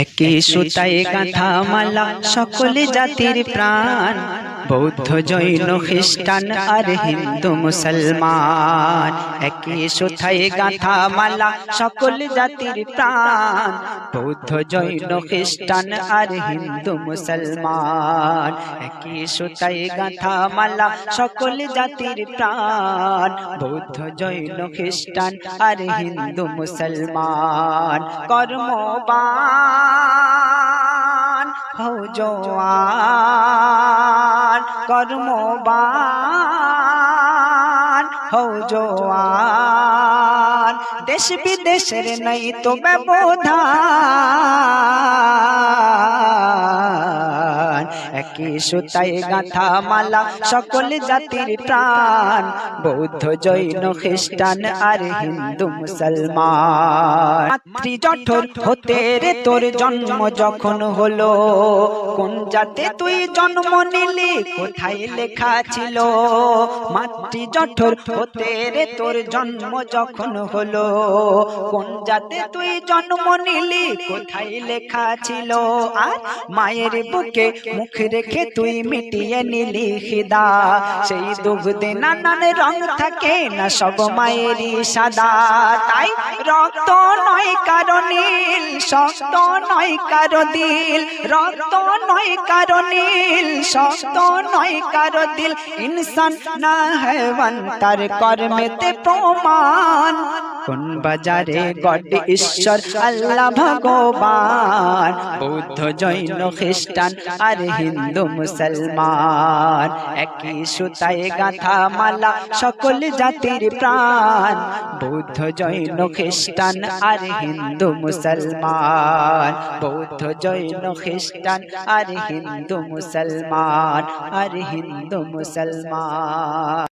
একই সুতায় গাঁথা মালা সকল জাতির প্রাণ, বৌদ্ধ জৈন খ্রিস্টান আর হিন্দু মুসলমান। একই সুতায় গাঁথা মালা সকল জাতির প্রাণ, বৌদ্ধ জৈন খ্রিস্টান আর হিন্দু মুসলমান। একই সুতায় গাঁথা মালা সকল জাতির প্রাণ, বৌদ্ধ জৈন খ্রিস্টান আর হিন্দু মুসলমান। কর্মবান হও জওয়ান, কর্মবান হও জওয়ান, দেশ বিদেশের নাই তো ব্যবধান। একই সুতায় গাঁথা মালা সকল জাতির প্রাণ, বৌদ্ধ জৈন খ্রিস্টান আর হিন্দু মুসলমান। মাতৃ জঠর হতে রে তোর জন্ম যখন হলো, কোন জাতে তুই জন্ম নিলি কোথায় লেখা ছিল? মাতৃ জঠর হতে রে তোর জন্ম যখন হলো, কোন জাতে তুই জন্ম নিলি কোথায় লেখা ছিল? আর মায়ের বুকে মুখ রেখে তুই মিটিয়ে নিলি খিদা, সেই দুগ্ধে নানান রং থাকে না সব মায়েরই সাদা। তাই রক্ত নয় কারো নীল, শক্ত নয় কারো দিল, রক্ত নয় কারো নীল, শক্ত নয় কারো দিল। ইনসান না হায়ওয়ান তার কর্মেতে প্রমাণ, কোন বাজারে গড ঈশ্বর আল্লাহ ভগবান। বৌদ্ধ জৈন খ্রিস্টান আর হিন্দু মুসলমান, একই সুতায় গাঁথা মালা সকল জাতির প্রাণ, বৌদ্ধ জৈন খ্রিস্টান আর হিন্দু মুসলমান। বৌদ্ধ জৈন খ্রিস্টান আর হিন্দু মুসলমান, আর হিন্দু মুসলমান।